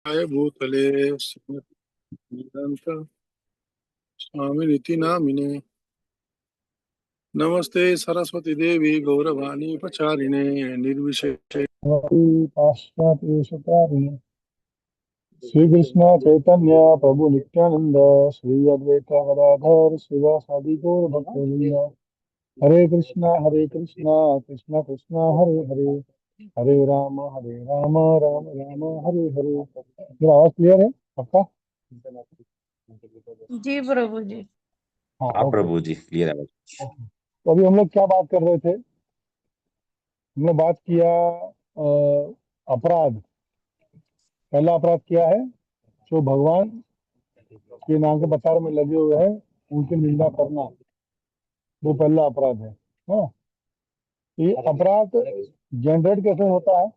भूतले स्मृतिर्भूतम् स्वामिनिति नामिने। नमस्ते सरस्वती देवी गौरवाणी प्रचारिणे निर्विशेषे पाश्चात्येशतारिणे। श्री कृष्ण चैतन्य प्रभु नित्यानंद श्री अद्वैत गदाधर शिवासादि गौर भक्तवृंद। हरे कृष्णा कृष्णा कृष्णा हरे हरे, हरे राम राम राम हरे हरे। मेरा आवाज क्लियर है आपका? जी प्रभु जी। हाँ, हाँ ओके। प्रभु जी, क्लियर है। तो अभी हम लोग क्या बात कर रहे थे? हमने बात किया अपराध। पहला अपराध क्या है? जो भगवान के नाम के प्रचार में लगे हुए हैं उनकी निंदा करना, वो पहला अपराध है। हाँ, ये अपराध जनरेट कैसे होता है?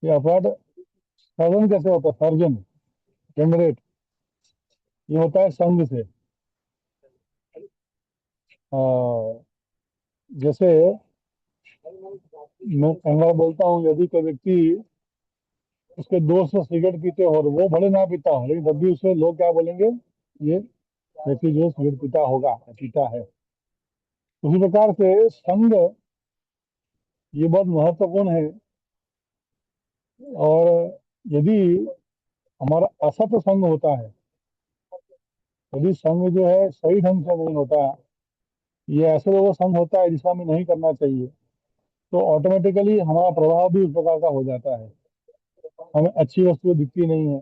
ये अपराध सर्जन कैसे होता है? सर्जन जनरेट ये होता है संघ से। जैसे मैं कई बार बोलता हूँ, यदि कोई व्यक्ति उसके दोस्त सिगरेट पीते हो और वो भले ना पीता हो, लेकिन तब भी उसे लोग क्या बोलेंगे? ये व्यक्ति जो सिगरेट पीता होगा, पीता है। उसी प्रकार से संघ ये बहुत महत्वपूर्ण है। और यदि हमारा असत संघ होता है, यदि संघ जो है सही ढंग से नहीं होता, ये ऐसे लोगों का संघ होता है जिसका हमें नहीं करना चाहिए, तो ऑटोमेटिकली हमारा प्रभाव भी उस प्रकार का हो जाता है। हमें अच्छी वस्तुएं दिखती नहीं है।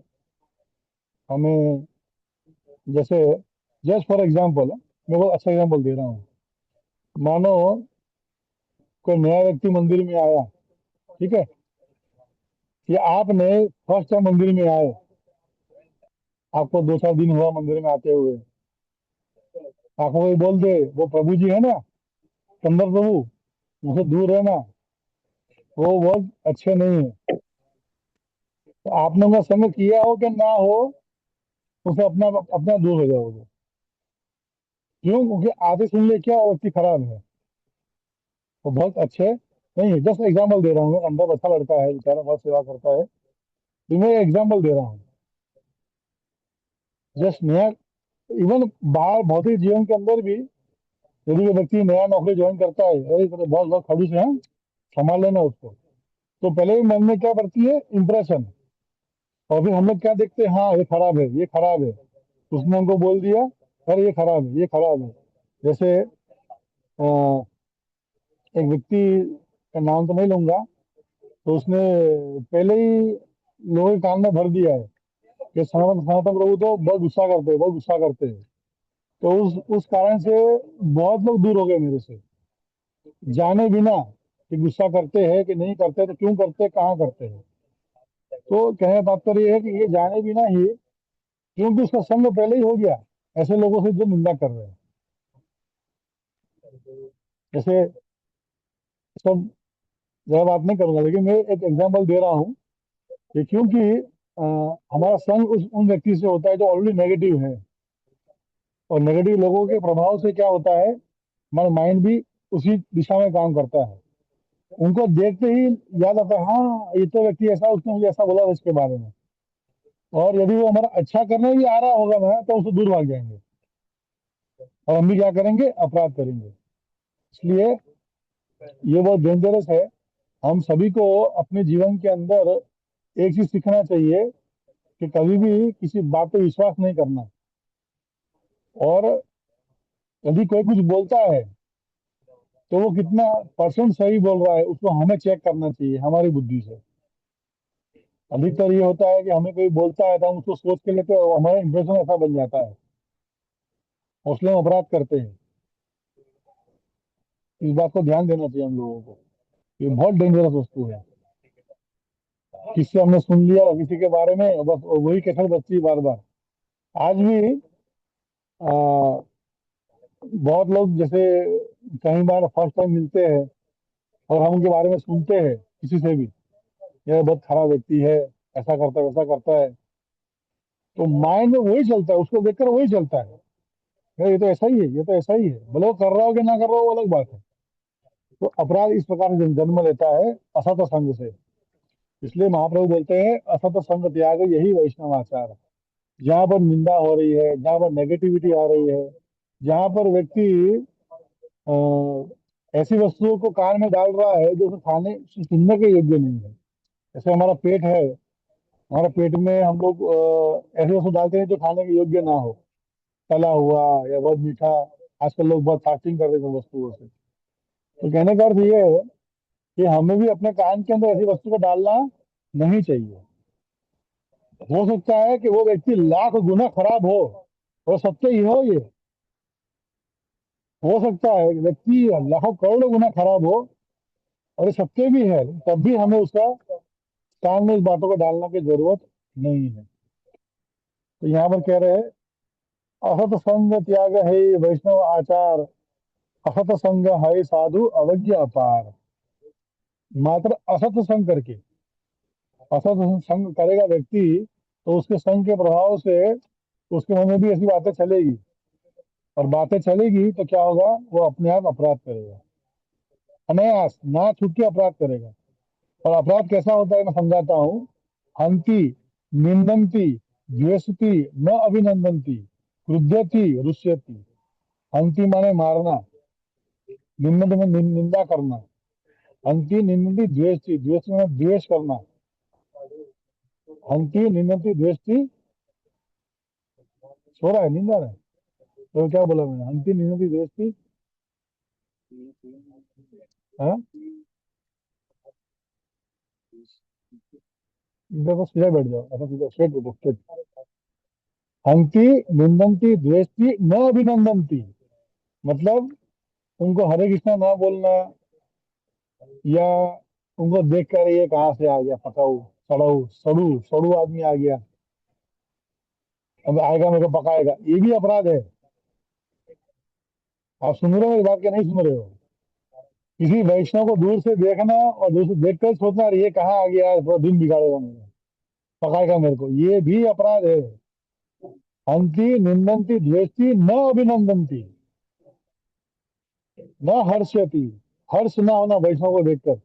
हमें जैसे, जस्ट फॉर एग्जाम्पल, मैं बहुत अच्छा एग्जाम्पल दे रहा हूँ। मानो कोई नया व्यक्ति मंदिर में आया, ठीक है? कि आपने फर्स्ट टाइम मंदिर में आए, आपको 2-4 दिन हुआ मंदिर में आते हुए, आपको कोई बोल दे वो प्रभु जी है ना, कंदर प्रभु, उनसे दूर रहना, वो बहुत अच्छे नहीं है। तो आपने उनका संग किया हो कि ना हो, उसे अपना अपना दूर हो जाओगे। क्यों? क्योंकि आधे सुन ले क्या व्यक्ति खराब है, वो बहुत अच्छे नहीं है। जस्ट एग्जाम्पल दे रहा हूँ, अंदर अच्छा लड़का है, बेचारा बहुत सेवा करता है, तो मैं एग्जाम्पल दे रहा हूँ। जस्ट नया, इवन बाहर भौतिक जीवन के अंदर भी यदि वो व्यक्ति नया नौकरी ज्वाइन करता है, अरे तो बहुत बहुत खड़ूस है, संभाल लेना उसको, तो पहले ही मन में क्या पड़ती है? इंप्रेशन। और फिर हम लोग क्या देखते हैं? हाँ, ये खराब है, ये खराब है, उसने हमको बोल दिया अरे ये खराब है, ये खराब है। जैसे एक व्यक्ति का नाम तो नहीं लूंगा, तो उसने पहले ही लोगों के कान में भर दिया है कि सनातन सनातन प्रभु तो बहुत गुस्सा करते हैं, बहुत गुस्सा करते हैं। तो उस कारण से बहुत लोग दूर हो गए मेरे से, जाने बिना कि गुस्सा करते हैं कि नहीं करते, तो क्यों करते, कहाँ करते हैं। तो कहने का तात्पर्य ये है कि ये जाने बिना ही, क्योंकि उसका संग पहले ही हो गया ऐसे लोगों से जो निंदा कर रहे हैं। जैसे सब ज्यादा बात नहीं करूंगा, लेकिन मैं एक एग्जांपल दे रहा हूँ कि क्योंकि अ, हमारा संग उन व्यक्ति से होता है जो ऑलरेडी नेगेटिव है। और नेगेटिव लोगों के प्रभाव से क्या होता है? हमारा माइंड भी उसी दिशा में काम करता है। उनको देखते ही याद आता है, हाँ ये तो व्यक्ति ऐसा, उसने मुझे ऐसा बोला इसके बारे में। और यदि वो हमारा अच्छा करने भी आ रहा होगा ना, तो उससे दूर भाग जाएंगे और हम भी क्या करेंगे? अपराध करेंगे। इसलिए ये बहुत डेंजरस है। हम सभी को अपने जीवन के अंदर एक चीज सीखना चाहिए कि कभी भी किसी बात पे विश्वास नहीं करना। और यदि कोई कुछ बोलता है तो वो कितना परसेंट सही बोल रहा है, उसको हमें चेक करना चाहिए हमारी बुद्धि से। अधिकतर ये होता है कि हमें कोई बोलता है तो हम उसको सोच के लेते हैं और हमारा इंप्रेशन ऐसा बन जाता है, उसमें हम अपराध करते हैं। इस बात को ध्यान देना चाहिए हम लोगों को। ये बहुत डेंजरस वस्तु है। किससे हमने सुन लिया किसी के बारे में, बस वही कसर बचती है बार बार। आज भी आ, बहुत लोग जैसे कई बार फर्स्ट टाइम मिलते हैं और हम उनके बारे में सुनते हैं किसी से भी, यह बहुत खराब व्यक्ति है, ऐसा करता है वैसा करता है, तो माइंड में वही चलता है, उसको देखकर वही चलता है, यार ये तो ऐसा ही है, ये तो ऐसा ही है, भले वो कर रहा हो कि ना कर रहा हो वो अलग बात है। तो अपराध इस प्रकार से जन्म लेता है असत संग से। इसलिए महाप्रभु बोलते हैं असत संग त्याग यही वैष्णव आचार है। जहाँ पर निंदा हो रही है, जहाँ पर नेगेटिविटी आ रही है, जहाँ पर व्यक्ति ऐसी वस्तुओं को कान में डाल रहा है जो उसे खाने सुनने के योग्य नहीं है। जैसे हमारा पेट है, हमारे पेट में हम लोग ऐसी वस्तु डालते हैं जो खाने के योग्य ना हो, तला हुआ या बहुत मीठा। आजकल लोग बहुत फास्टिंग कर रहे हैं वस्तुओं से। तो कहने का अर्थ ये है कि हमें भी अपने कान के अंदर ऐसी वस्तु को डालना नहीं चाहिए। हो सकता है कि वो व्यक्ति लाख गुना खराब हो सत्य ही हो ये। हो सकता है कि व्यक्ति लाखों करोड़ों गुना खराब हो और ये सत्य भी है, तब भी हमें उसका कान में इस बातों को डालने की जरूरत नहीं है। तो यहाँ पर कह रहे हैं असत संग त्याग है वैष्णव आचार, असत संग है साधु अवज्ञा अपार। मात्र असत संग करके, असत संग करेगा व्यक्ति तो उसके संग के प्रभाव से उसके मन में भी ऐसी बातें चलेगी, और बातें चलेगी तो क्या होगा, वो अपने आप अपराध करेगा। अनायास ना छूट के अपराध करेगा। और अपराध कैसा होता है मैं समझाता हूँ। हंति, निंदन्ति, द्वेषति, न अभिनंदन्ति, क्रुध्यति, रुष्यति। हंति माने मारना, निंदन में निंदा करना। हंति निंदन्ति द्वेषति, द्वेष में द्वेष करना। हंति निंदन्ति द्वेषति, सो रहा है, नींद आ रहा है। तो क्या बोला मैंने, हंति निंदन्ति द्वेषति। हाँ, इधर तो सीधा बैठ जाओ, ऐसा सीधा स्ट्रेट बैठो, स्ट्रेट। हंति निंदन्ति द्वेषति न अभिनंदन्ति, मतलब उनको हरे कृष्णा ना बोलना, या उनको देख कर ये कहाँ से आ गया पकाऊ, सड़ू सड़ू सड़ू आदमी आ गया, अब आएगा मेरे को पकाएगा, ये भी अपराध है। आप सुन रहे हो मेरी बात क्या नहीं सुन रहे हो? किसी वैष्णव को दूर से देखना और दूर से देखकर सोचना अरे ये कहाँ आ गया, पूरा दिन बिगाड़ेगा मेरा, पकाएगा मेरे को, ये भी अपराध है। हंति निंदन्ति द्वेष्टि न अभिनंदन्ति, न हर्ष्यति। हर्ष ना होना वैष्णव को देखकर,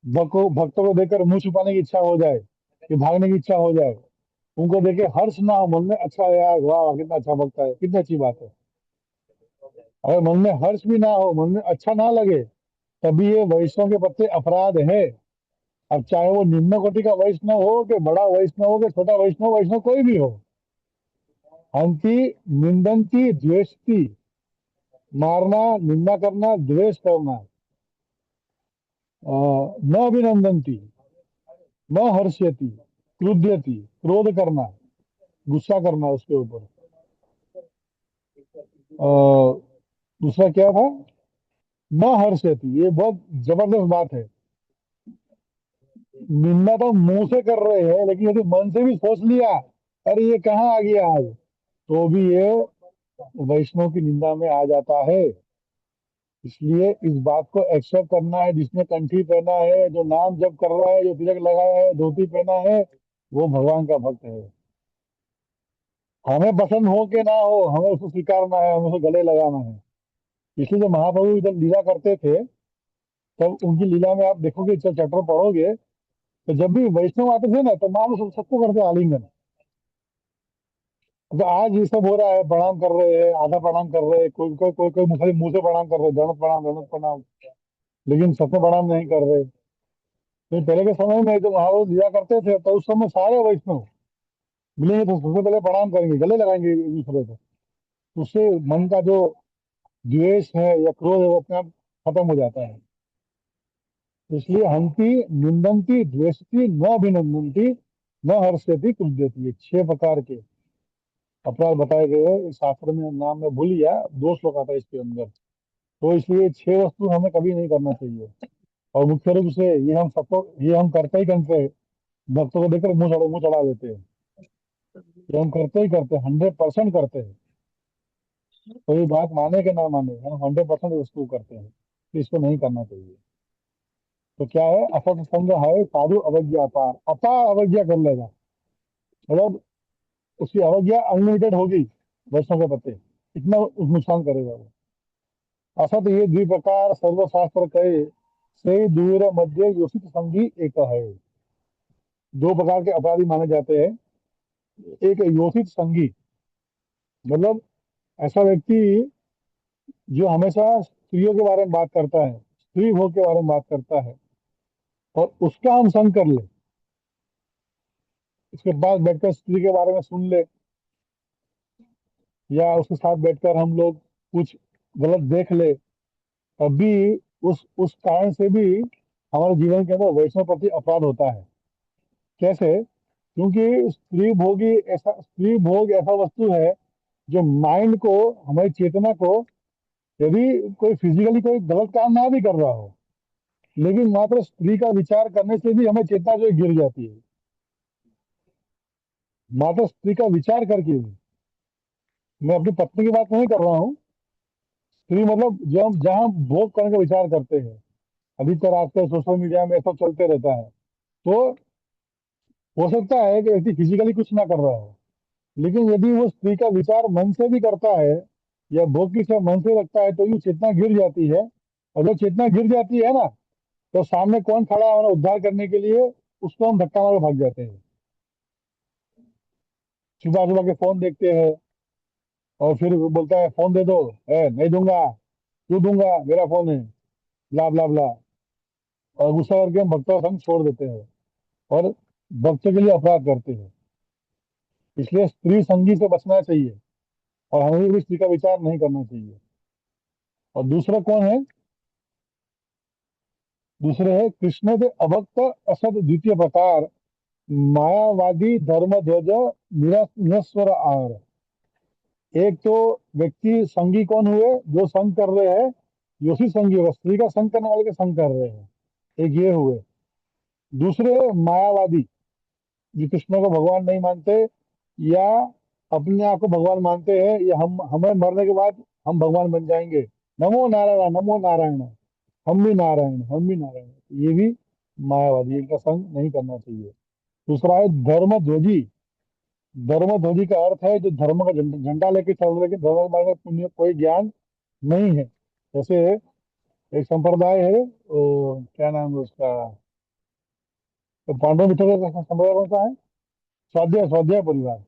भक्तों को देखकर मुंह छुपाने की इच्छा हो जाए, कि भागने की इच्छा हो जाए। उनको देखे हर्ष ना हो मन में, अच्छा यार वाह कितना अच्छा भक्त है, कितनी अच्छी बात है। अगर मन में हर्ष भी ना हो, मन में अच्छा ना लगे, तभी ये वैष्णव के प्रति अपराध है। अब चाहे वो निम्न कोटि का वैष्णव हो, कि बड़ा वैष्णव हो, कि छोटा वैष्णव, वैष्णव कोई भी हो। हंति निंदन्ति द्वेष्टि, मारना, निंदा करना, द्वेष करना। न अभिनंदन्ति, न हर्ष्यति, क्रुध्यति, क्रोध करना, गुस्सा करना उसके ऊपर। दूसरा क्या था, न हर्षयति, ये बहुत जबरदस्त बात है। निंदा तो मुंह से कर रहे हैं, लेकिन यदि मन से भी सोच लिया अरे ये कहाँ आ गया आज, तो भी ये वैष्णव की निंदा में आ जाता है। इसलिए इस बात को एक्सेप्ट करना है, जिसने कंठी पहना है, जो नाम जप कर रहा है, जो तिलक लगाया है, धोती पहना है, वो भगवान का भक्त है। हमें पसंद हो के ना हो, हमें उसको स्वीकारना है, हमें उसको गले लगाना है। इसलिए जब महाप्रभु जब लीला करते थे, तब उनकी लीला में आप देखोगे, जब चैप्टर पढ़ोगे, तो जब भी वैष्णव आते थे ना, तो मानो सबको करते आलिंगन। तो आज ये सब हो रहा है, प्रणाम कर रहे हैं, आधा प्रणाम कर रहे हैं, कोई मुंह से प्रणाम कर रहे हैं, दंड प्रणाम, दंड प्रणाम, लेकिन सत्य प्रणाम नहीं कर रहे। तो पहले के समय में जो महाराज दिया करते थे, तो उस समय सारे वैष्णव मिलेंगे तो सबसे पहले प्रणाम करेंगे, गले लगाएंगे एक दूसरे को। उससे मन का जो द्वेष है या क्रोध है वो अपने आप खत्म हो जाता है। इसलिए हंति निंदन्ति द्वेषति न अभिनंदन्ति, न हर्ष्यति कुंजयति, ये 6 प्रकार के अपराध बताए गए हैं इस शास्त्र में। नाम में भूल गया, 2 श्लोक आता है इसके अंदर। तो इसलिए 6 वस्तु हमें कभी नहीं करना चाहिए। और मुख्य रूप से ये हम करते ही करते हैं। भक्तों को देखकर मुंह चढ़ा देते हैं। ये हम करते ही करते हैं, 100% करते हैं। कोई बात माने कि ना माने, हम 100% उसको करते हैं। तो इसको नहीं करना चाहिए। तो क्या है, असत संग है साधु अवज्ञा अपार, अपार अवज्ञा कर लेगा, मतलब उसकी अवज्ञा अनलिमिटेड होगी वैष्णव के प्रति, इतना नुकसान करेगा वो। असत ये द्विप्रकार सर्वशास्त्र कहे, से दूर मध्य योषित संगी एक है। दो प्रकार के अपराधी माने जाते हैं। एक योषित संगी, मतलब ऐसा व्यक्ति जो हमेशा स्त्रियों के बारे में बात करता है, स्त्री भोग के बारे में बात करता है, और उसका हम संग कर ले, उसके पास बैठकर स्त्री के बारे में सुन ले, या उसके साथ बैठकर हम लोग कुछ गलत देख ले, तब भी उस कारण से भी हमारे जीवन के अंदर वैष्णव प्रति अपराध होता है। कैसे? क्योंकि स्त्री भोग ऐसा वस्तु है जो माइंड को, हमारी चेतना को, यदि कोई फिजिकली कोई गलत काम ना भी कर रहा हो, लेकिन मात्र स्त्री का विचार करने से भी हमें चेतना जो है गिर जाती है, मात्र स्त्री का विचार करके भी। मैं अपनी पत्नी की बात नहीं कर रहा हूँ। स्त्री मतलब जो हम जहाँ भोग करने का विचार करते हैं, अधिकतर आजकल सोशल मीडिया में सब चलते रहता है, तो हो सकता है कि व्यक्ति फिजिकली कुछ ना कर रहा हो, लेकिन यदि वो स्त्री का विचार मन से भी करता है या भोग की सेवा मन से रखता है, तो ये चेतना गिर जाती है। और जब चेतना गिर जाती है ना, तो सामने कौन खड़ा है हमारा उद्धार करने के लिए, उसको हम धक्का मार के भाग जाते हैं, छुपा छुपा के फोन देखते हैं, और फिर वो बोलता है फोन दे दो, नहीं दूंगा, क्यों दूंगा, मेरा फोन है, ब्ला ब्ला ब्ला, और गुस्सा करके हम भक्तों का संग छोड़ देते हैं और भक्तों के लिए अपराध करते हैं। इसलिए स्त्री संगी से बचना चाहिए, और हमें भी स्त्री का विचार नहीं करना चाहिए। और दूसरा कौन है? दूसरे है कृष्ण के अभक्त असद द्वितीय प्रकार, मायावादी धर्म ध्वज निरस्वर आर। एक तो व्यक्ति संगी कौन हुए? जो संग कर रहे हैं, योषी संगी होगा, स्त्री का संग करने वाले के संग कर रहे हैं, एक ये हुए। दूसरे मायावादी, जो कृष्ण को भगवान नहीं मानते, या अपने आप को भगवान मानते हैं, या हम हमें मरने के बाद हम भगवान बन जाएंगे, नमो नारायण नमो नारायण, हम भी नारायण हम भी नारायण, ये भी मायावादी, इनका संग नहीं करना चाहिए। दूसरा है धर्म ध्वजी। धर्म ध्वजी का अर्थ है जो धर्म का झंडा लेके चल रहे, लेकिन धर्म के बारे में उन्हें कोई ज्ञान नहीं है। जैसे एक संप्रदाय है, क्या नाम है उसका, तो पांडव मित्र का संप्रदाय कौन सा है? स्वाध्याय स्वाध्याय परिवार।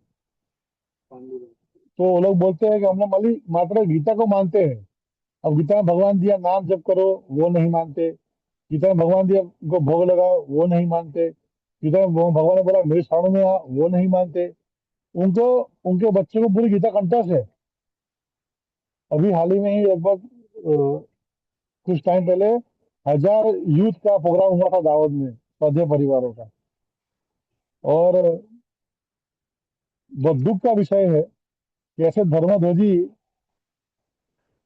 तो वो लोग बोलते हैं कि हमने माली मात्र गीता को मानते हैं। अब गीता में भगवान दिया नाम जप करो, वो नहीं मानते। गीता में भगवान दिया उनको भोग लगाओ, वो नहीं मानते। गीता में भगवान ने बोला मेरे शरण में आ, वो नहीं मानते। उनको, उनके बच्चों को पूरी गीता कंठस्थ है। अभी हाल ही में ही लगभग कुछ टाइम पहले 1000 यूथ का प्रोग्राम हुआ था दावत में, स्वाध्याय परिवारों का। और बहुत दुख का विषय है कि ऐसे धर्मध्वजी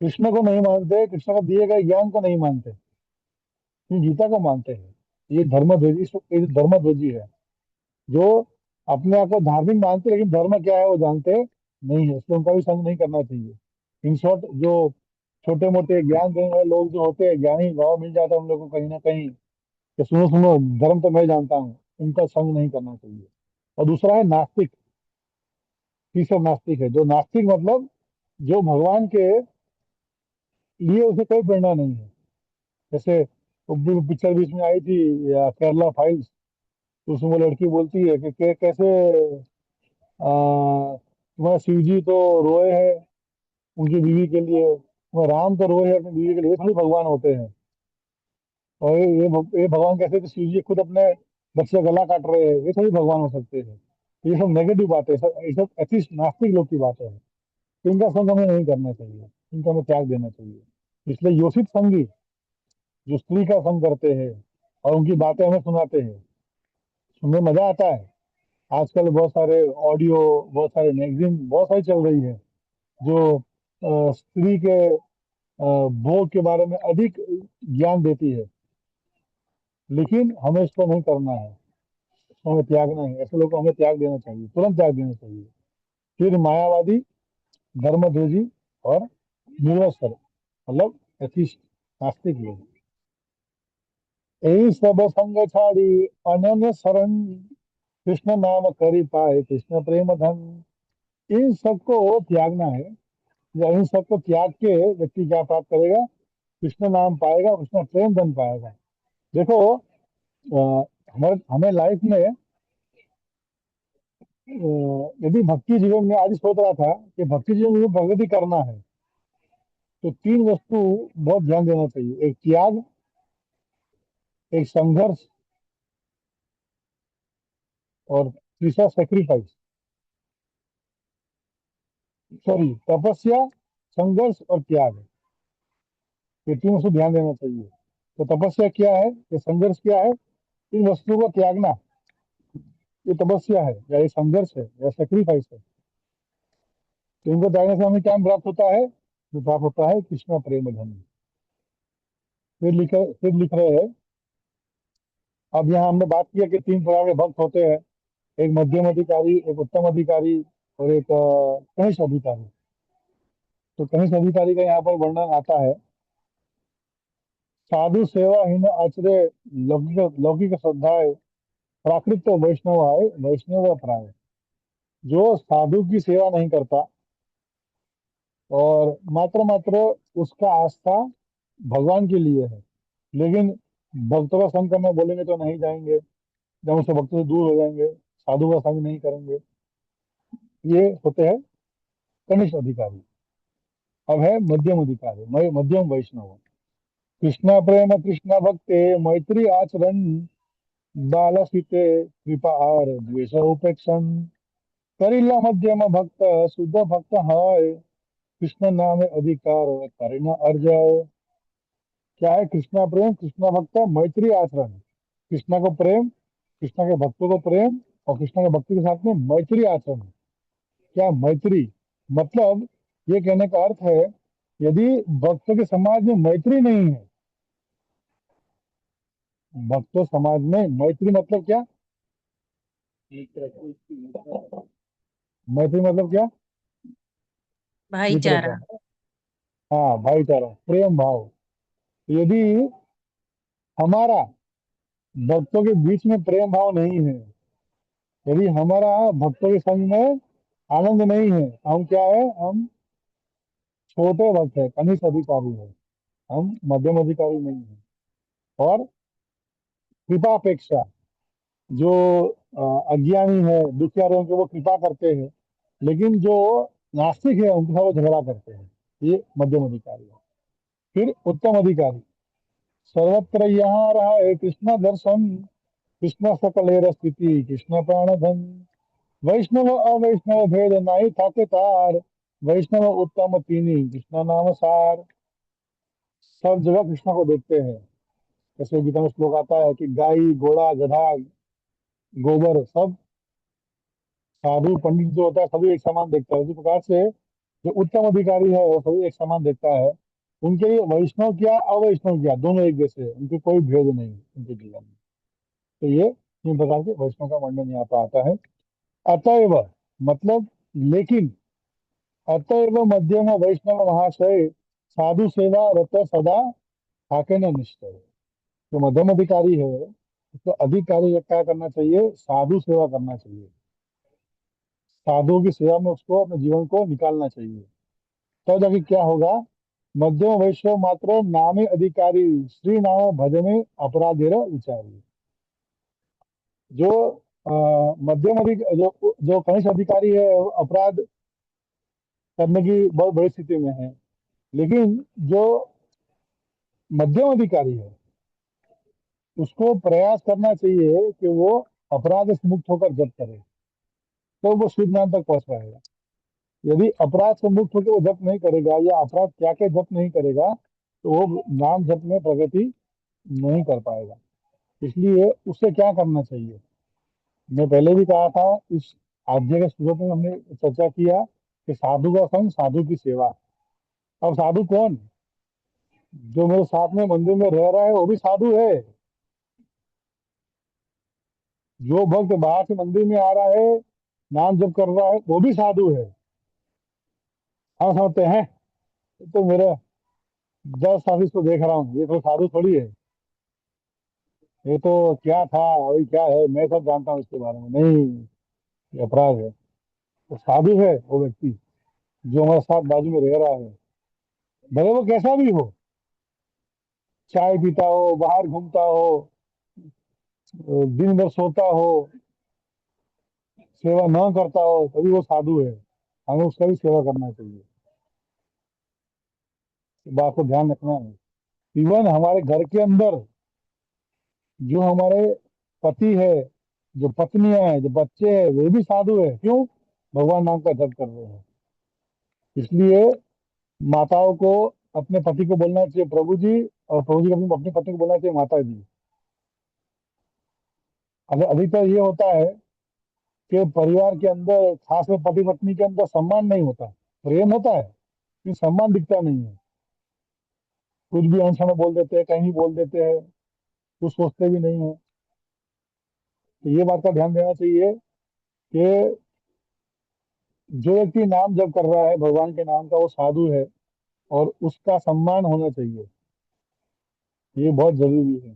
कृष्ण को नहीं मानते, कृष्ण को दिए गए ज्ञान को नहीं मानते, ये गीता को मानते हैं। ये धर्मध्वजी है, जो अपने आप को धार्मिक मानते, लेकिन धर्म क्या है वो जानते नहीं है, इसलिए उनका भी संग नहीं करना चाहिए। इन शॉर्ट, जो छोटे मोटे ज्ञान देने वाले लोग जो होते हैं, ज्ञानी भाव मिल जाता है उन लोगों को कहीं ना कहीं, कि सुनो सुनो धर्म तो मैं जानता हूँ, उनका संग नहीं करना चाहिए। और दूसरा है नास्तिक। तीसरा नास्तिक है, जो नास्तिक मतलब जो भगवान के लिए उसे कोई प्रेरणा नहीं है। जैसे वो पिक्चर बीच में आई थी, या केरला फाइल्स, तो उसमें वो लड़की बोलती है कि कैसे तुम्हारे शिव जी तो रोए हैं उनकी बीवी के लिए, तुम्हारे राम तो रोए हैं अपनी बीवी के लिए, ये थोड़ी भगवान होते हैं। और ये भगवान कैसे, तो शिव जी खुद अपने बच्चे का गला काट रहे हैं, ये थोड़ी भगवान हो सकते हैं। ये सब नेगेटिव बातें, ये सब एथिस्ट नास्तिक लोग की बातें हैं। तो इनका संग हमें नहीं करना चाहिए, इनका हमें त्याग देना चाहिए। इसलिए योषित संगी, जो स्त्री का संग करते हैं और उनकी बातें हमें सुनाते हैं, सुनने में मजा आता है। आजकल बहुत सारे ऑडियो, बहुत सारे मैगजीन, बहुत सारी चल रही है, जो स्त्री के भोग के बारे में अधिक ज्ञान देती है, लेकिन हमें इसको नहीं करना है, इसको हमें त्यागना है। ऐसे लोगों को हमें त्याग देना चाहिए, तुरंत त्याग देना चाहिए। फिर मायावादी, धर्मध्वजी और निरस्वर, मतलब एथिस्ट, नास्तिक लोग, यही सब संग छाड़ी अनन्य शरण, कृष्ण नाम करी पाए कृष्ण प्रेम धन। इन सबको त्यागना है, या इन सबको त्याग के व्यक्ति क्या प्राप्त करेगा? कृष्ण नाम पाएगा, कृष्ण प्रेम धन पाएगा। देखो, हमें हमें लाइफ में यदि भक्ति जीवन में, आज सोच रहा था कि भक्ति जीवन में प्रगति करना है, तो तीन वस्तु बहुत ध्यान देना चाहिए: एक त्याग, एक संघर्ष, और तीसरा सेक्रीफाइस। सॉरी, तपस्या, संघर्ष और त्याग, ये तीन वस्तु ध्यान देना चाहिए। तो तपस्या क्या है, ये संघर्ष क्या है, इन वस्तुओं को त्यागना, ये तपस्या है या ये संघर्ष है या सेक्रीफाइस है। तो इनको त्यागने से हमें क्या प्राप्त होता है? जो प्राप्त होता है कृष्ण प्रेम धन। फिर लिख रहे हैं, अब यहाँ हमने बात किया कि तीन प्रकार के भक्त होते हैं: एक मध्यम अधिकारी, एक उत्तम अधिकारी, और एक कनिष्ठ अधिकारी। तो कनिष्ठ अधिकारी का यहाँ पर वर्णन आता है: साधु सेवाहीन आचरे, लौकिक लौकिक श्रद्धाए, प्राकृत वैष्णव आए, वैष्णव प्राय। जो साधु की सेवा नहीं करता और मात्र मात्र उसका आस्था भगवान के लिए है, लेकिन भक्तों का संग करना बोलेंगे तो नहीं जाएंगे, जब उससे भक्तों से दूर हो जाएंगे, साधु का संग नहीं करेंगे, ये होते हैं कनिष्ठ अधिकारी। अब है मध्यम अधिकारी, मध्यम वैष्णव। कृष्णा प्रेम कृष्णा भक्ते, मैत्री आचरण, बालसिते कृपा आर द्वेष उपेक्षण, करिला मध्यम भक्त, शुद्ध भक्त है, कृष्ण नाम अधिकार करिना अर्जय। क्या है कृष्णा प्रेम, कृष्णा भक्त, मैत्री आचरण। कृष्णा को प्रेम, कृष्णा के भक्तों को प्रेम, और कृष्णा के भक्ति के साथ में मैत्री आचरण। क्या मैत्री मतलब, ये कहने का अर्थ है, यदि भक्तों के समाज में मैत्री नहीं है, भक्तों समाज में मैत्री मतलब क्या, मैत्री मतलब क्या, भाईचारा। मित्रता। हाँ, भाईचारा, प्रेम भाव। यदि हमारा भक्तों के बीच में प्रेम भाव नहीं है, यदि हमारा भक्तों के संग में आनंद नहीं है, हम क्या है, हम छोटे भक्त है, कनिष्ठ अधिकारी है, हम मध्यम अधिकारी नहीं है। और कृपा अपेक्षा, जो अज्ञानी है, दुखियारों के वो कृपा करते हैं, लेकिन जो नास्तिक है उनके साथ वो झगड़ा करते हैं, ये मध्यम अधिकारी है। फिर उत्तम अधिकारी, सर्वत्र यहाँ रहा है कृष्ण दर्शन, कृष्ण सकल स्थिति, कृष्ण प्राण धन, वैष्णव अवैष्णव भेद नाही थाके तार, वैष्णव उत्तम तीनी कृष्ण नाम सार। सब जगह कृष्ण को देखते हैं। जैसे गीता में श्लोक आता है कि गाय, घोड़ा, गधा, गोबर, सब साधु पंडित जो होता है सभी एक समान देखता है। उसी प्रकार से जो उत्तम अधिकारी है वो सभी एक समान देखता है। उनके लिए वैष्णव क्या, अवैष्णव क्या, दोनों एक जैसे हैं, उनके कोई भेद नहीं उनके जीवन में। तो ये तीन प्रकार के वैष्णव का वर्णन यहाँ पर आता है। अतएव मतलब, लेकिन, अतएव मध्यम वैष्णव महाशय, साधु सेवा रत सदा थाके न निश्चय। जो मध्यम अधिकारी है उसको अधिकारी क्या करना चाहिए, साधु सेवा करना चाहिए, साधुओं की सेवा में उसको अपने जीवन को निकालना चाहिए। तब जाके क्या होगा, मध्यम वैष्णव मात्र नामे अधिकारी, श्री नाम भजने अपराधेर विचारी। जो मध्यम अधिक जो जो कनिष्ठ अधिकारी है वो अपराध करने की बहुत बड़ी स्थिति में है, लेकिन जो मध्यम अधिकारी है उसको प्रयास करना चाहिए कि वो अपराध से मुक्त होकर जप करे, तो वो शुद्ध नाम तक पहुंच पाएगा। यदि अपराध से मुक्त होकर वो जप नहीं करेगा या अपराध क्या के जप नहीं करेगा, तो वो नाम जप में प्रगति नहीं कर पाएगा। इसलिए उससे क्या करना चाहिए, मैं पहले भी कहा था, इस अध्याय के शुरू में हमने चर्चा किया कि साधु का संग, साधु की सेवा। अब साधु कौन, जो मेरे साथ में मंदिर में रह रहा है वो भी साधु है, जो भक्त बाहर से मंदिर में आ रहा है, नाम जप कर रहा है, वो भी साधु है। हम समझते हैं ये तो मेरा 10 ऑफिस को देख रहा हूँ, ये तो साधु थोड़ी है, ये तो क्या था अभी क्या है मैं सब जानता हूँ इसके बारे में, नहीं, ये अपराध है। तो साधु है वो व्यक्ति जो हमारे साथ बाजू में रह रहा है, भले वो कैसा भी हो, चाय पीता हो, बाहर घूमता हो, दिन भर सोता हो, सेवा न करता हो तभी वो साधु है, हमें उसका भी सेवा करना चाहिए। इस बात को ध्यान रखना है। इवन हमारे घर के अंदर जो हमारे पति है, जो पत्नियां हैं, जो बच्चे हैं, वे भी साधु है। क्यों? भगवान नाम का जप कर रहे हैं। इसलिए माताओं को अपने पति को बोलना चाहिए प्रभु जी, और प्रभु जी को अपनी पत्नी को बोलना चाहिए माता जी। अगर अधिकतर ये होता है कि परिवार के अंदर, खास में पति पत्नी के अंदर, सम्मान नहीं होता। प्रेम होता है लेकिन सम्मान दिखता नहीं है। कुछ भी अनसुना बोल देते हैं, कहीं भी बोल देते हैं, कुछ सोचते भी नहीं है। तो ये बात का ध्यान देना चाहिए कि जो व्यक्ति नाम जप कर रहा है भगवान के नाम का, वो साधु है और उसका सम्मान होना चाहिए। ये बहुत जरूरी है।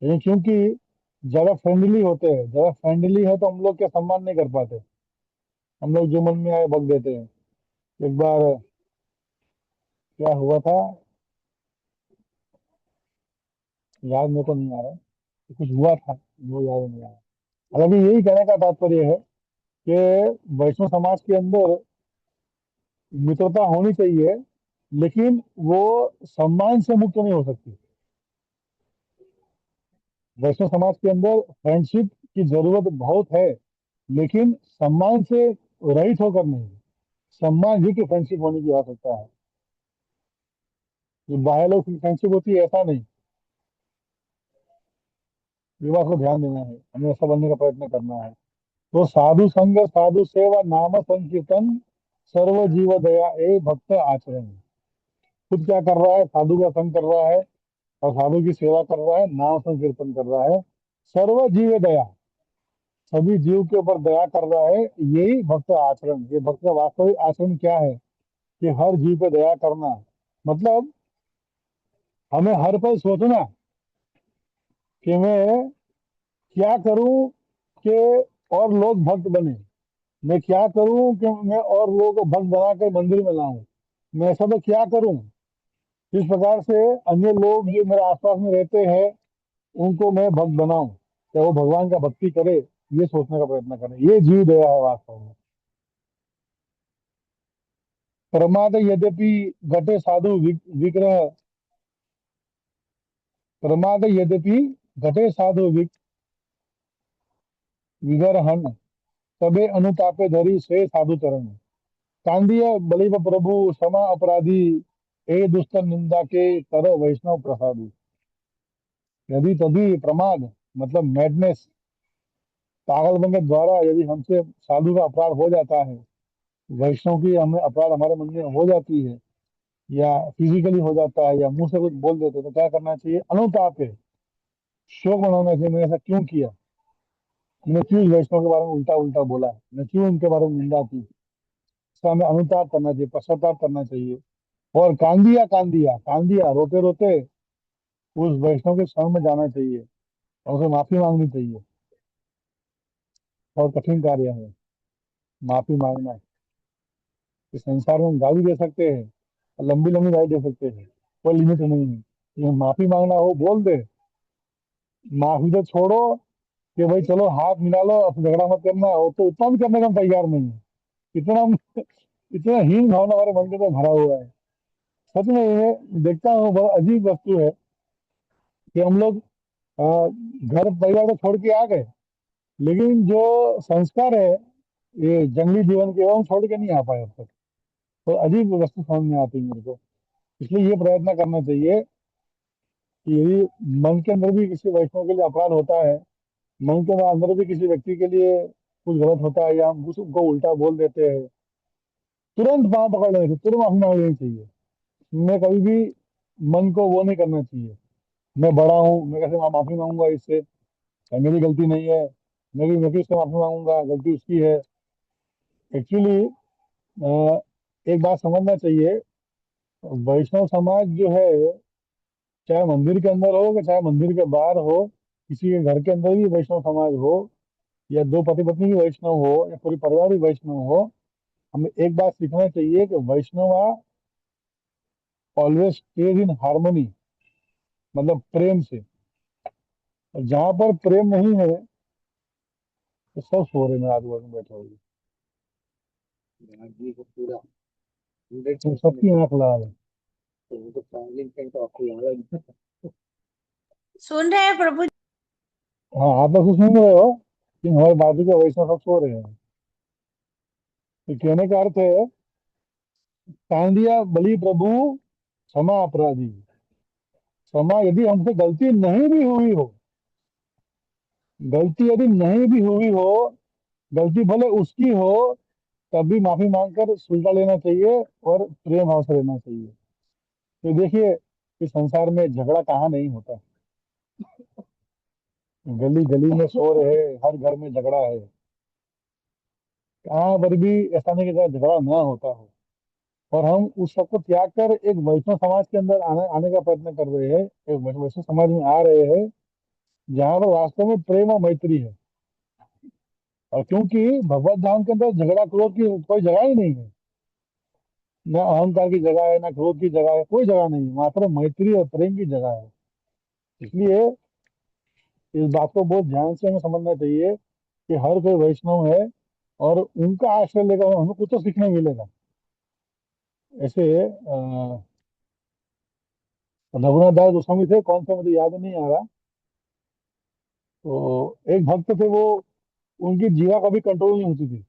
लेकिन क्योंकि ज्यादा फ्रेंडली होते हैं, ज्यादा फ्रेंडली है तो हम लोग क्या सम्मान नहीं कर पाते। हम लोग जो मन में आए बक देते हैं। एक बार क्या हुआ था, याद मेरे को नहीं आ रहा। कुछ हुआ था वो याद नहीं आ रहा। हालांकि यही कहने का तात्पर्य है कि वैष्णव समाज के अंदर मित्रता होनी चाहिए, लेकिन वो सम्मान से मुक्त नहीं हो सकती। वैष्णव समाज के अंदर फ्रेंडशिप की जरूरत बहुत है, लेकिन सम्मान से रहित होकर नहीं। सम्मान ही की फ्रेंडशिप होने की आवश्यकता है। जो बाहर लोग की फ्रेंडशिप होती है, ऐसा नहीं। ये बात को ध्यान देना है, हमें ऐसा बनने का प्रयत्न करना है। तो साधु संग, साधु सेवा, नाम संकीर्तन, सर्व जीव दया, ए भक्त आचरण। खुद क्या कर रहा है? साधु का संग कर रहा है और साधु की सेवा कर रहा है, नाम संकीर्तन कर रहा है। सर्व जीव दया, सभी जीव के ऊपर दया कर रहा है। यही भक्त आचरण। ये भक्त का वास्तविक आचरण क्या है? कि हर जीव पे दया करना। मतलब हमें हर पल सोचना कि मैं क्या करूं कि और लोग भक्त बने। मैं क्या करूं कि मैं और लोगों को भक्त बनाकर मंदिर में लाऊं। मैं ऐसा तो क्या करूं इस प्रकार से अन्य लोग जो मेरे आसपास में रहते हैं उनको मैं भक्त बनाऊं, क्या वो भगवान का भक्ति करे। ये सोचने का प्रयत्न करें। ये जीव दया है वास्तव में। प्रमाद यद्यपि घटे साधु विग्रह, प्रमाद यद्यपि घटे साधु विग्रहण, तबे अनुतापे धरी से साधु चरण। कांदिया बलिव प्रभु क्षमा अपराधी, ए दुष्ट निंदा के कर वैष्णव प्रसादी। यदि तभी प्रमाद मतलब मैडनेस, पागलपन के द्वारा यदि हमसे साधु का अपराध हो जाता है, वैष्णव की हमें अपराध हमारे मन में हो जाती है, या फिजिकली हो जाता है, या मुंह से कुछ बोल देते हैं, तो क्या करना चाहिए? अनुताप है, शोक मनाना चाहिए। मैंने ऐसा क्यों किया? मैंने क्यों इस वैष्णव के बारे में उल्टा उल्टा बोला? मैं क्यों उनके बारे में निंदा की? इसका हमें अनुताप करना चाहिए, पश्चाताप करना चाहिए। और कांदिया कांदिया कांदिया, रोते रोते उस वैष्णव के शरण में जाना चाहिए और उसे माफी मांगनी चाहिए। और कठिन कार्य है माफी मांगना। इस संसार में हम गाली दे सकते हैं और लंबी लंबी गाली दे सकते हैं, कोई लिमिट नहीं है। ये माफी मांगना हो बोल दे, माफी तो छोड़ो कि भाई चलो हाथ मिला लो, अब झगड़ा मत करना हो, तो उतना भी करने का हम तैयार नहीं है। इतना इतना हीन भावना हमारे मन के अंदर भरा हुआ है। सच में ये देखता हूँ, बहुत अजीब वस्तु है कि हम लोग घर परिवार को छोड़ के आ गए, लेकिन जो संस्कार है ये जंगली जीवन के, वो हम छोड़ के नहीं आ पाए अब तक। तो अजीब वस्तु समझ में आती है मेरे को। इसलिए ये प्रयत्न करना चाहिए कि यदि मन के अंदर भी किसी वैष्णव के लिए अपराध होता है, मन के अंदर भी किसी व्यक्ति के लिए कुछ गलत होता है, या हम कुछ उनको उल्टा बोल देते हैं, तुरंत पाँव पकड़ लेना चाहिए, तुरंत माफी मांग लेनी चाहिए। मैं कभी भी मन को वो नहीं करना चाहिए, मैं बड़ा हूँ, मैं कैसे माफी मांगूंगा इससे, मेरी गलती नहीं है, मैं भी उससे माफी मांगूंगा, गलती उसकी है। एक्चुअली एक बात समझना चाहिए, वैष्णव समाज जो है, चाहे मंदिर के अंदर हो कि चाहे मंदिर के बाहर हो, किसी के घर के अंदर भी वैष्णव समाज हो, या दो पति पत्नी भी वैष्णव हो, या पूरी परिवार भी वैष्णव हो, हमें एक बात सीखना चाहिए कि वैष्णव ऑलवेज स्टेज इन हार्मनी, मतलब प्रेम से। और जहां पर प्रेम नहीं है, तो सब सो रहे हैं, मेरे आजू बाजू में बैठे हुए। तो सबकी आंख लाल है। सुन रहे हैं प्रभु। हाँ, आप लोग तो सुन रहे हो कि हमारे बाजू के वैष्णव सब सो रहे हैं। तो कहने का अर्थ है, कांदिया बलि प्रभु क्षमा अपराधी। क्षमा, यदि हमसे गलती नहीं भी हुई हो, गलती यदि नहीं भी हुई हो, गलती भले उसकी हो, तब भी माफी मांगकर सुलझा लेना चाहिए और प्रेम भाव से रहना चाहिए। तो देखिए, इस संसार में झगड़ा कहाँ नहीं होता। गली गली में शोर है, हर घर में झगड़ा है। कहाँ पर भी ऐसा नहीं कि जहाँ झगड़ा ना होता हो। और हम उस सबको त्याग कर एक वैष्णव समाज के अंदर आने आने का प्रयत्न कर रहे हैं, एक वैष्णव समाज में आ रहे हैं, जहाँ पर वास्तव में प्रेम और मैत्री है। और क्योंकि भगवत धाम के अंदर झगड़ा क्रोध की कोई जगह ही नहीं है, न अहंकार की जगह है, न क्रोध की जगह है, कोई जगह नहीं है, मात्र मैत्री और प्रेम की जगह है। इसलिए इस बात को बहुत ध्यान से हमें समझना चाहिए कि हर कोई वैष्णव है, और उनका आश्रय लेकर हमें कुछ तो सीखने मिलेगा। ऐसे रघुनाथ दास गोस्वामी थे, कौन से मुझे याद नहीं आ रहा। तो एक भक्त थे वो, उनकी जीवा कभी कंट्रोल नहीं होती थी।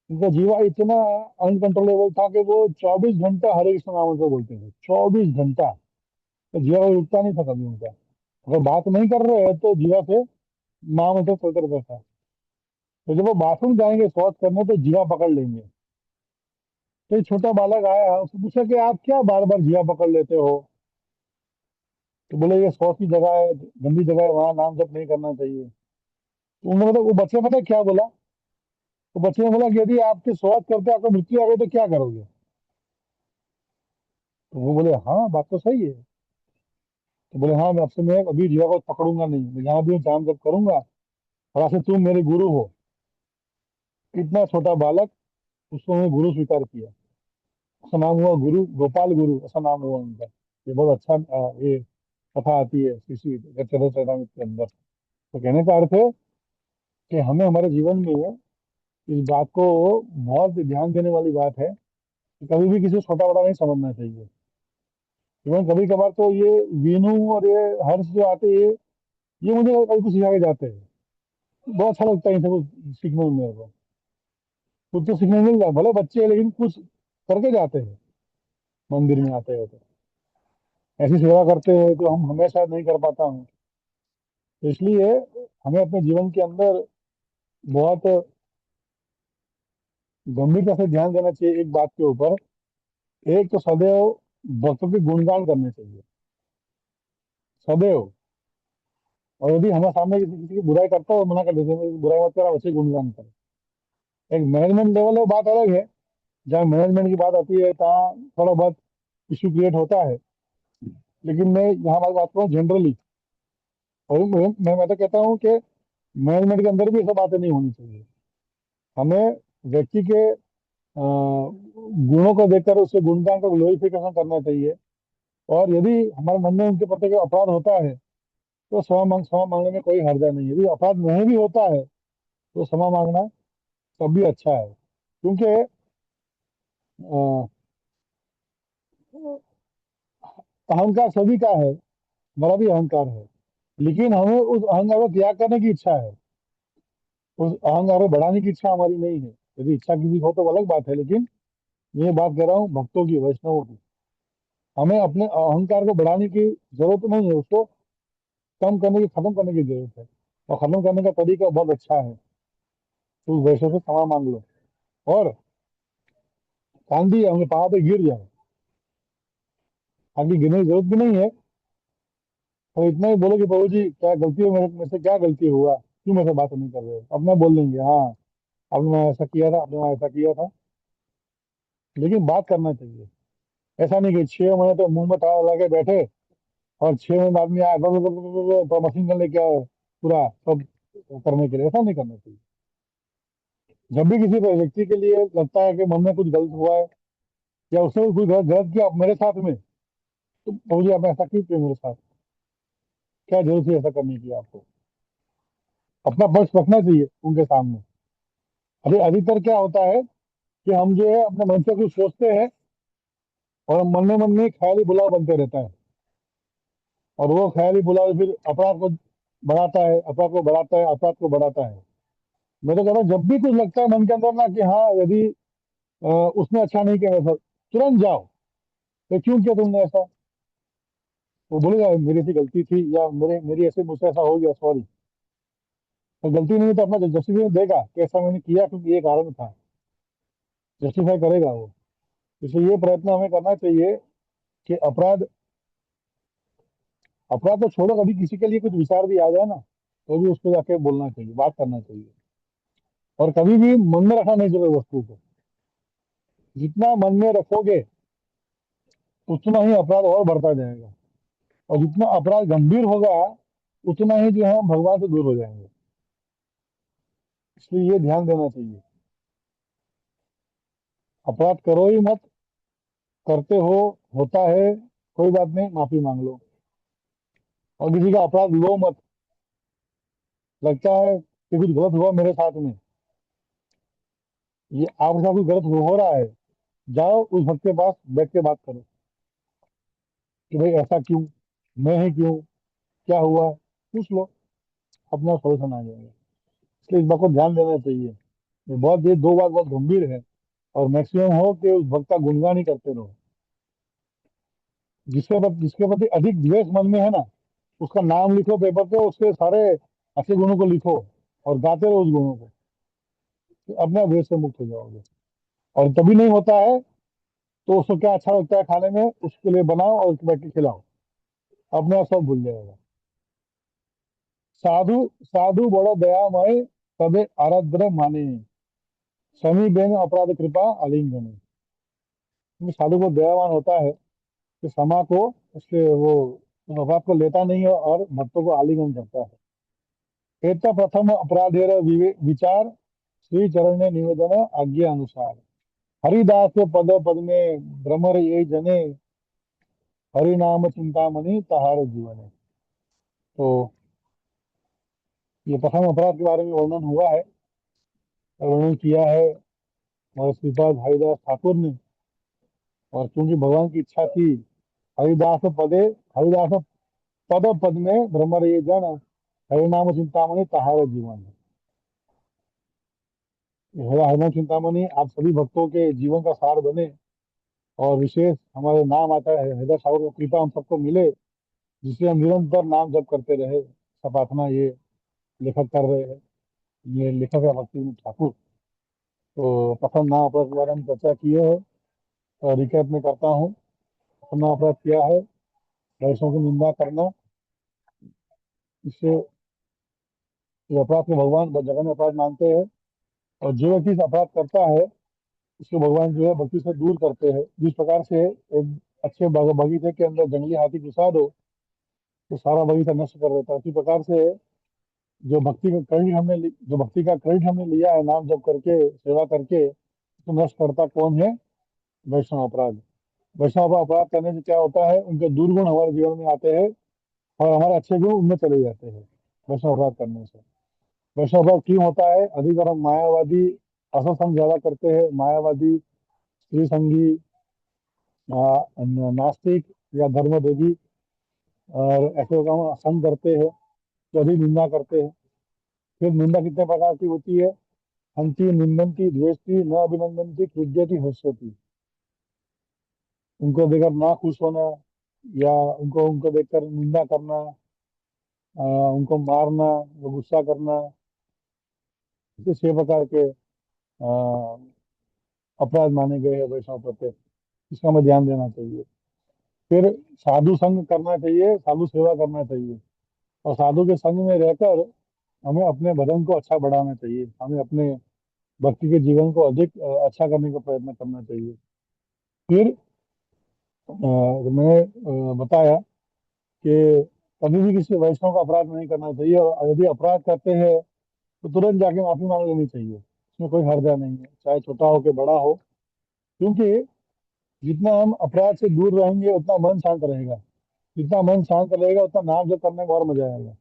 उनका जीवा इतना अनकंट्रोलेबल था कि वो 24 घंटा हरे कृष्ण नाम से बोलते थे, 24 घंटा। तो जीवा को रुकता नहीं था कभी उनका। अगर बात नहीं कर रहे हैं तो जीवा से महामंत्र चलते रहता था। तो जब वो बाथरूम जाएंगे शौच करने, तो जीवा पकड़ लेंगे। तो एक छोटा बालक आया, उसने पूछा कि आप क्या बार बार जीवा पकड़ लेते हो। तो बोले, ये शौच की जगह है, गंदी जगह है, वहां नाम जप नहीं करना चाहिए। तो उन्होंने, मतलब वो बच्चे पता है क्या बोला। तो बच्चे ने बोला कि यदि आपके शौच करते आपको मृत्यु आ गई तो क्या करोगे। तो वो बोले, हाँ बात तो सही है। तो बोले, हाँ, मैं अब से मैं अभी जीवा को पकड़ूंगा नहीं, मैं जहाँ भी हूँ नाम जप करूंगा, और आज से तुम मेरे गुरु हो। इतना छोटा बालक, उसको उन्होंने गुरु स्वीकार किया। उसका नाम हुआ गुरु गोपाल गुरु, ऐसा नाम हुआ उनका। ये बहुत अच्छा ये कथा आती है किसी चरितमृत के अंदर। तो कहने का अर्थ है कि हमें हमारे जीवन में इस बात को बहुत ध्यान देने वाली बात है कि कभी भी किसी को छोटा बड़ा नहीं समझना चाहिए। इवन कभी कभार तो ये वीनू और ये हर्ष जो आते हैं, ये मुझे कभी कुछ सिखा के जाते हैं। बहुत अच्छा लगता है इनसे कुछ सीखने में मेरे को। कुछ तो सीखने मिल रहा है, भले बच्चे हैं लेकिन कुछ करके जाते हैं। मंदिर में आते हैं तो ऐसी सेवा करते हैं तो हम हमेशा नहीं कर पाता हूँ। तो इसलिए हमें अपने जीवन के अंदर बहुत गंभीरता से ध्यान देना चाहिए एक बात के ऊपर। एक तो सदैव भक्तों के गुणगान करने चाहिए, सदैव। और यदि हमारे सामने किसी किसी की बुराई करता है, तो मना कर देते हैं, बुराई मत करा, वैसे गुणगान कर। एक मैनेजमेंट लेवल है, बात अलग है। जहाँ मैनेजमेंट की बात आती है, तहाँ थोड़ा बहुत इश्यू क्रिएट होता है। लेकिन मैं यहाँ बात बात करूँ जनरली। और मैं तो कहता हूँ कि मैनेजमेंट के अंदर भी ऐसा बातें नहीं होनी चाहिए। हमें व्यक्ति के गुणों को देखकर उसके गुणगान का ग्लोरिफिकेशन करना चाहिए। और यदि हमारे मन में उनके प्रति कोई अपराध होता है, तो क्षमा मांगने में कोई हर्जा नहीं है। यदि अपराध नहीं भी होता है, तो क्षमा मांगना तब भी अच्छा है। क्योंकि अ, अहंकार सभी का है, हमारा भी अहंकार है। लेकिन हमें उस अहंकार को त्याग करने की इच्छा है, उस अहंकार को बढ़ाने की इच्छा हमारी नहीं है। यदि इच्छा किसी को तो वो अलग बात है, लेकिन ये बात कर रहा हूँ भक्तों की, वैष्णवों की। हमें अपने अहंकार को बढ़ाने की जरूरत नहीं है, उसको कम करने की, खत्म करने की जरूरत है। और खत्म करने का तरीका बहुत अच्छा है। तो वैसे से क्षमा मांग लो, और कांदी हमें पहाड़ पे गिर जाए। आगे गिरने की जरूरत भी नहीं है। तो इतना ही बोलो कि प्रभु जी क्या गलती हो, मेरे से क्या गलती हुआ, क्यों मेरे से बात नहीं कर रहे हो। अपना बोल देंगे, हाँ आपने वहाँ ऐसा किया था, आपने वहाँ ऐसा किया था। लेकिन बात करना चाहिए। ऐसा नहीं कि 6 महीने तो मुंह में ताला लगा के बैठे, और 6 महीने बाद में आए तो मशीन गन लेके आए पूरा सब करने के लिए। ऐसा नहीं करना चाहिए। जब भी किसी व्यक्ति के लिए लगता है कि मन में कुछ गलत हुआ है, या उसने कुछ गलत गलत किया मेरे साथ में, तो मुझे आपने ऐसा क्यों किया मेरे साथ, क्या जरूरत थी ऐसा करने की आपको। अपना पक्ष रखना चाहिए उनके सामने। अभी अधिकतर क्या होता है कि हम जो है अपने मन से कुछ सोचते हैं और मन में ख्याली बुलाव बनते रहता है, और वो ख्याली बुलाव फिर अपराध को बढ़ाता है, अपराध को बढ़ाता है, अपराध को बढ़ाता है। मैं तो कहता हूँ जब भी कुछ लगता है मन के अंदर ना कि हाँ यदि उसने अच्छा नहीं किया सर, तुरंत जाओ, तो क्यों किया तुमने ऐसा? वो बोलेगा मेरी ऐसी गलती थी, या मेरी ऐसे मुझसे ऐसा हो गया, सॉरी। तो गलती नहीं है तो अपना जस्टिफिकेशन देगा कि ऐसा मैंने किया क्योंकि ये कारण था, जस्टिफाई करेगा वो। इसलिए ये प्रयत्न हमें करना चाहिए कि अपराध अपराध तो छोड़ो, कभी किसी के लिए कुछ विचार भी आ जाए ना, तो भी उसको जाके बोलना चाहिए, बात करना चाहिए। और कभी भी मन में रखना नहीं चाहिए वस्तु को। जितना मन में रखोगे उतना ही अपराध और बढ़ता जाएगा, और जितना अपराध गंभीर होगा उतना ही जो है हम भगवान से दूर हो जाएंगे। इसलिए ये ध्यान देना चाहिए, अपराध करो ही मत, करते हो, होता है, कोई बात नहीं, माफी मांग लो। और किसी का अपराध लो मत। लगता है कि कुछ गलत हुआ मेरे साथ में, ये आपके साथ कुछ गलत हो रहा है, जाओ उस भक्त के पास बैठ के बात करो कि भाई ऐसा क्यों, मैं ही क्यों, क्या हुआ, पूछ लो, अपना सोल्यूशन आ जाएगा। इसलिए इस बात को ध्यान देना चाहिए। ये दो बात बहुत गंभीर है। और मैक्सिमम हो कि उस भक्त का गुणगान ही करते रहो। जिसके प्रति अधिक द्वेष मन में है ना, उसका नाम लिखो पेपर पे, उसके सारे अच्छे गुणों को लिखो और गाते रहो उस गुणों को, तो अपने द्वेष से मुक्त हो जाओगे। और तभी नहीं होता है तो उसको क्या अच्छा लगता है खाने में, उसके लिए बनाओ और उसको बैठ के खिलाओ, अपने आप सब भूल जाएगा। साधु साधु बड़ो दयामय, तबे आराध्य माने, समी बेन अपराध कृपा आलिंगन। क्योंकि साधु को दयावान होता है कि समा को, उसके वो उस अपराध को लेता नहीं है और भक्तों को आलिंगन करता है। एक प्रथम अपराधेर विचार, श्री चरण निवेदन आज्ञा अनुसार, हरिदास पद पद में भ्रमर ये जने, हरि नाम चिंतामणि तहार जीवन। तो ये प्रथम अपराध के बारे में वर्णन हुआ है, वर्णन किया है और श्रीपाद हरिदास ठाकुर ने। और क्योंकि भगवान की इच्छा थी, हरिदास पदे हरिदास पद पद में भ्रमर ये जन, हरिनाम चिंतामणि तहार जीवन। हरिनाम चिंतामणि आप सभी भक्तों के जीवन का सार बने, और विशेष हमारे नाम आता है हृदय ठाकुर की कृपा हम सबको मिले, जिससे हम निरंतर नाम जप करते रहे। सपाथना ये लेखक कर रहे हैं, ये लेखक है भक्ति विनोद ठाकुर। तो प्रथम नाम अपराध के बारे में चर्चा किए है, और रिकैप में करता हूँ। प्रथम नाम अपराध किया है वैष्णव की निंदा करना। इससे ये अपराध को भगवान जगह अपराध मानते हैं, और जो व्यक्ति इस अपराध करता है उसको भगवान जो है भक्ति से दूर करते हैं। जिस प्रकार से एक अच्छे बगीचे के अंदर जंगली हाथी घुसा दो तो सारा बगीचा नष्ट कर देता है, उसी प्रकार से जो भक्ति का क्रेडिट हमने लिया है नाम जप करके, सेवा करके, तो नष्ट करता कौन है? वैष्णव अपराध। वैष्णव अपराध करने से क्या होता है, उनके दुर्गुण हमारे जीवन में आते हैं और हमारे अच्छे गुण उनमें चले जाते हैं वैष्णव अपराध करने से। वैष्णव अपराध क्यों होता है? अधिक हम मायावादी असत्संग ज्यादा करते हैं, मायावादी, स्त्री संगी, नास्तिक या धर्मभेदी, और ऐसे लोग हम संग करते हैं तो अधिक निंदा करते हैं। फिर निंदा कितने प्रकार की होती है? हंति निंदन्ति द्वेष्टि न अभिनंदन्ति क्रुध्यति हंस्यति। उनको देखकर ना खुश होना, या उनको उनको देखकर निंदा करना, उनको मारना, वो गुस्सा करना, ये 6 प्रकार के अपराध माने गए हैं वैष्णव प्रत्यय। इसका हमें ध्यान देना चाहिए। फिर साधु संग करना चाहिए, साधु सेवा करना चाहिए, और साधु के संग में रहकर हमें अपने भजन को अच्छा बढ़ाना चाहिए, हमें अपने भक्ति के जीवन को अधिक अच्छा करने का प्रयत्न करना चाहिए। फिर मैंने बताया कि कभी भी किसी वैष्णव का अपराध नहीं करना चाहिए, और यदि अपराध करते हैं तो तुरंत जाके माफी मांग लेनी चाहिए। इसमें कोई हर्जा नहीं है, चाहे छोटा हो के बड़ा हो। क्योंकि जितना हम अपराध से दूर रहेंगे उतना मन शांत रहेगा, जितना मन शांत रहेगा उतना नाम जप करने में और मजा आएगा।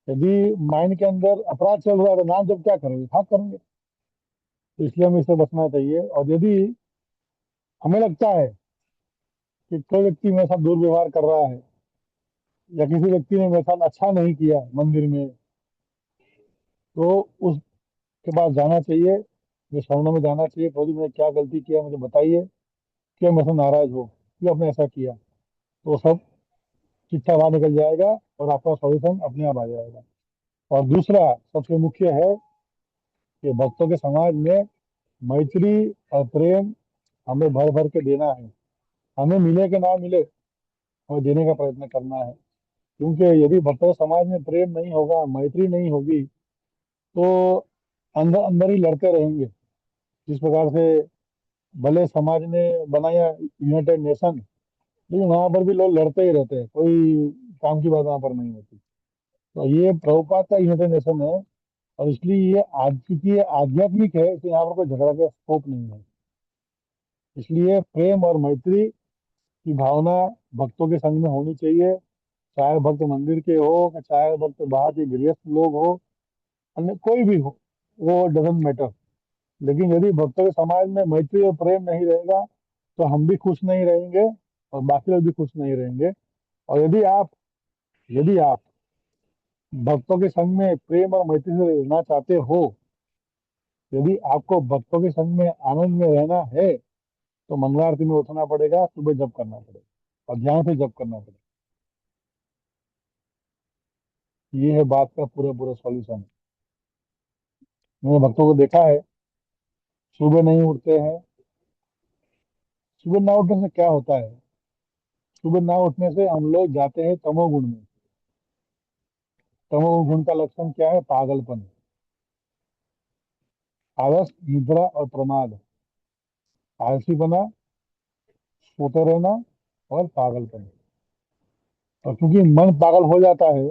यदि माइंड के अंदर अपराध चल रहा है तो नाम जब क्या करेंगे, हाँ करेंगे। तो इसलिए हमें इससे बचना चाहिए। और यदि हमें लगता है कि कोई व्यक्ति मेरे साथ दुर्व्यवहार कर रहा है, या किसी व्यक्ति ने मेरे साथ अच्छा नहीं किया मंदिर में, तो उसके पास जाना चाहिए, जो शरणों में जाना चाहिए, प्रभु जी मैंने क्या गलती किया मुझे बताइए, क्यों मेरे से नाराज हो, क्यों आपने ऐसा किया। तो सब चिट्ठा बाहर निकल जाएगा और आपका सॉल्यूशन अपने आप आ जाएगा। और दूसरा सबसे मुख्य है कि भक्तों के समाज में मैत्री और प्रेम हमें भर भर के देना है। हमें मिले कि ना मिले, हमें देने का प्रयत्न करना है। क्योंकि यदि भक्तों के समाज में प्रेम नहीं होगा, मैत्री नहीं होगी, तो अंदर अंदर ही लड़ते रहेंगे। जिस प्रकार से भले समाज ने बनाया यूनाइटेड नेशन, लेकिन वहां पर भी लोग लड़ते ही रहते हैं, कोई काम की बात वहां पर नहीं होती। तो ये प्रभुपाद का यूनाइटेड नेशन है। और इसलिए ये आज क्योंकि ये आध्यात्मिक है, इसलिए यहाँ पर कोई झगड़ा का स्कोप नहीं है। इसलिए प्रेम और मैत्री की भावना भक्तों के संग में होनी चाहिए। चाहे भक्त मंदिर के हो, चाहे भक्त बाहर के गृहस्थ लोग हो, अन्य कोई भी हो, वो डजेंट मैटर। लेकिन यदि भक्तों के समाज में मैत्री और प्रेम नहीं रहेगा, तो हम भी खुश नहीं रहेंगे और बाकी लोग भी खुश नहीं रहेंगे। और यदि आप भक्तों के संग में प्रेम और मैत्री से रहना चाहते हो, यदि आपको भक्तों के संग में आनंद में रहना है, तो मंगला आरती में उठना पड़ेगा, सुबह जप करना पड़ेगा और ध्यान से जप करना पड़ेगा। ये है बात का पूरा पूरा सॉल्यूशन। मैंने भक्तों को देखा है, सुबह नहीं उठते हैं। सुबह ना उठने से क्या होता है? सुबह ना उठने से हम लोग जाते हैं तमोगुण में। तमोगुण का लक्षण क्या है? पागलपन, आलस, निद्रा और प्रमाद। आलसी बना, सोते रहना और पागलपन। और क्योंकि मन पागल हो जाता है,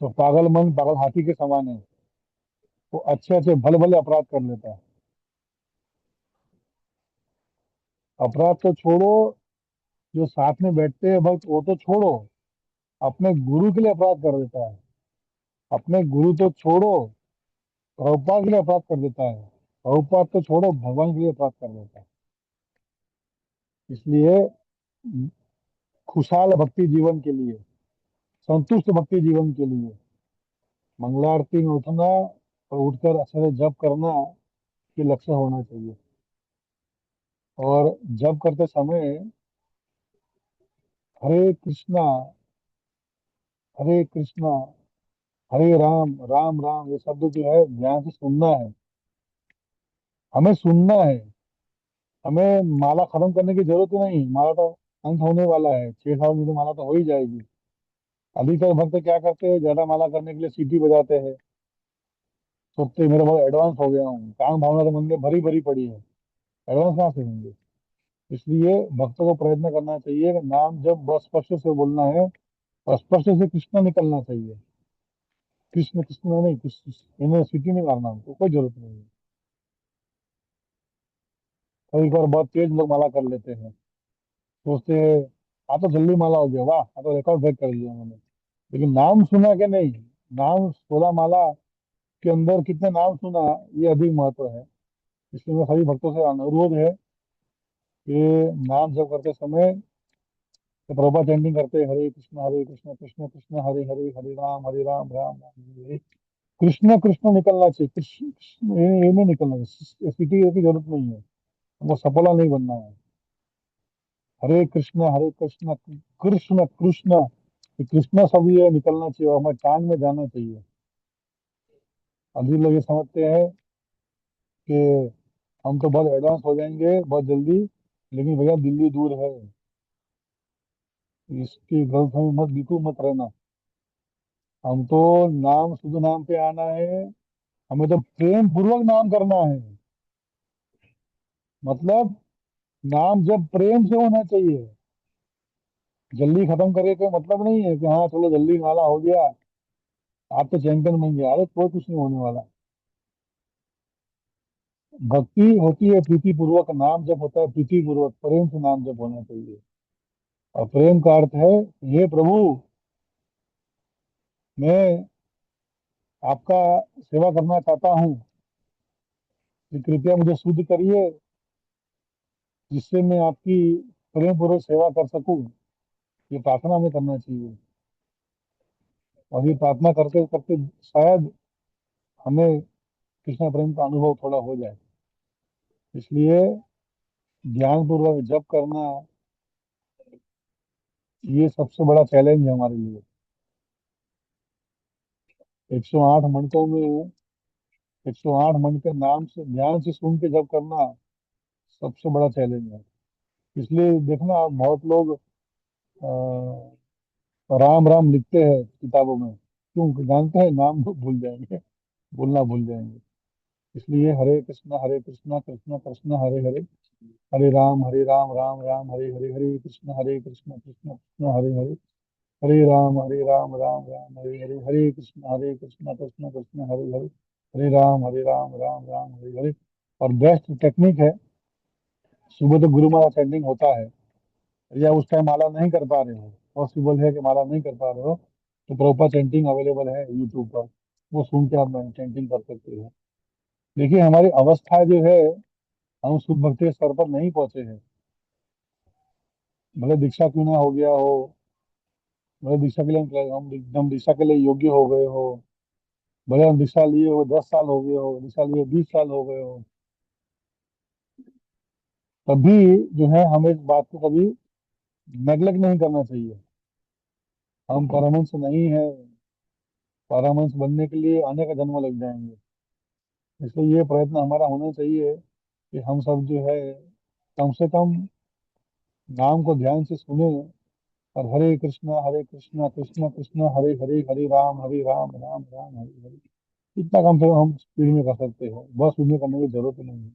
तो पागल मन पागल हाथी के समान है। वो अच्छे अच्छे भले भले अपराध कर लेता है। अपराध तो छोड़ो, जो साथ में बैठते हैं भक्त वो तो छोड़ो, अपने गुरु के लिए अपराध कर देता है। अपने गुरु तो छोड़ो, प्रभुपाद के लिए अपराध कर देता है। प्रभुपाद तो छोड़ो, भगवान के लिए अपराध कर देता है। इसलिए खुशहाल भक्ति जीवन के लिए, संतुष्ट भक्ति जीवन के लिए मंगला आरती में उठना और उठकर अच्छे से जप करना ये लक्ष्य होना चाहिए। और जप करते समय हरे कृष्णा, हरे कृष्णा, हरे राम, राम राम, ये शब्द जो है ध्यान से सुनना है। हमें सुनना है। हमें माला खत्म करने की जरूरत ही नहीं, माला तो अंत होने वाला है, 6 साल में तो माला तो हो ही जाएगी। अधिकतर भक्त क्या करते हैं, ज्यादा माला करने के लिए सीटी बजाते हैं, सोचते हैं, मेरा बहुत एडवांस हो गया हूँ, काम भावना तो मन में भरी भरी पड़ी है, एडवांस कहाँ से होंगे। इसलिए भक्तों को प्रयत्न करना चाहिए कि नाम जब बहुत स्पष्ट से बोलना है और स्पष्ट से कृष्ण निकलना चाहिए। कृष्ण कृष्ण नहीं, कृष्ण इन्हें सीटी नहीं मारना, हमको कोई जरूरत नहीं है। कभी कभार बहुत तेज लोग माला कर लेते हैं, सोचते हैं हाँ तो जल्दी माला हो गया, वाह हाँ तो रिकॉर्ड ब्रेक कर लिया उन्होंने। लेकिन नाम सुना कि नहीं, नाम 16 माला के अंदर कितने नाम सुना, ये अधिक महत्व है। इसलिए मैं सभी भक्तों से अनुरोध है कि नाम जप करते समय तो प्रभुपाद चैंटिंग करते हैं, हरे कृष्ण कृष्ण कृष्ण हरे हरे, हरे राम राम राम हरे हरे। कृष्ण कृष्ण निकलना चाहिए, कृष्ण कृष्ण ये नहीं निकलना चाहिए, सीटी की जरूरत नहीं है, हमको सफला नहीं बनना है। हरे कृष्ण कृष्ण कृष्ण, ये कृष्ण शब्द ये निकलना चाहिए और हमारे कान में जाना चाहिए। अभी लोग ये समझते हैं कि हम तो बहुत एडवांस हो जाएंगे बहुत जल्दी, लेकिन भैया दिल्ली दूर है। इसकी गलतफहमी मत बिल्कुल मत रहना। हम तो नाम, शुद्ध नाम पे आना है। हमें तो प्रेम पूर्वक नाम करना है। मतलब नाम जब प्रेम से होना चाहिए। जल्दी खत्म करे कोई मतलब नहीं है कि हाँ चलो जल्दी नाला हो गया, आप तो चैंपियन बन गया, अरे कोई कुछ नहीं होने वाला। भक्ति होती है प्रीति पूर्वक, नाम जब होता है प्रीति पूर्वक, प्रेम से नाम जब होना चाहिए। और प्रेम का अर्थ है, हे प्रभु, मैं आपका सेवा करना चाहता हूँ कि कृपया मुझे शुद्ध करिए, जिससे मैं आपकी प्रेम पूर्वक सेवा कर सकूं। ये प्रार्थना हमें करना चाहिए। और ये प्रार्थना करते करते शायद हमें कृष्ण प्रेम का अनुभव थोड़ा हो जाए। इसलिए ध्यान पूर्वक जप करना, ये सबसे बड़ा चैलेंज है हमारे लिए। 108 मंत्रों में 108 मंत्र के नाम से ध्यान से सुन के जप करना सबसे बड़ा चैलेंज है। इसलिए देखना, आप बहुत लोग राम राम लिखते हैं किताबों में, क्यों? जानते हैं नाम भूल जाएंगे, बोलना भूल जाएंगे। इसलिए हरे कृष्णा कृष्ण कृष्ण हरे हरे, हरे राम राम राम हरे हरे, हरे कृष्ण कृष्ण कृष्ण हरे हरे, हरे राम राम राम हरे हरे, हरे कृष्ण कृष्ण कृष्ण हरे हरे, हरे राम राम राम हरे हरे। और बेस्ट टेक्निक है, सुबह तो गुरु माला चैंटिंग होता है, या उस टाइम माला नहीं कर पा रहे हो, पॉसिबल है कि माला नहीं कर पा रहे हो, तो प्रॉपर चैंटिंग अवेलेबल है यूट्यूब पर, वो सुन के आप चैंटिंग कर सकते हो। देखिए, हमारी अवस्था जो है, हम शुद्ध भक्ति के स्तर पर नहीं पहुंचे हैं। भले दीक्षा क्यों ना हो गया हो, भले दीक्षा के लिए हम दीक्षा के लिए योग्य हो गए हो, भले हम दीक्षा लिए हो 10 साल हो गए हो, दीक्षा लिए 20 साल हो गए हो, तभी जो है हमें इस बात को कभी नेग्लेक्ट नहीं करना चाहिए। हम परमहंस नहीं है, परमहंस बनने के लिए अनेक जन्म लग जाएंगे। इसलिए ये प्रयत्न हमारा होना चाहिए कि हम सब जो है कम से कम नाम को ध्यान से सुने, और हरे कृष्णा कृष्ण कृष्ण हरे हरे, हरे राम राम राम हरे हरे, इतना कम से कम हम स्पीड में कर सकते हो। बस उसमें करने की जरूरत नहीं है।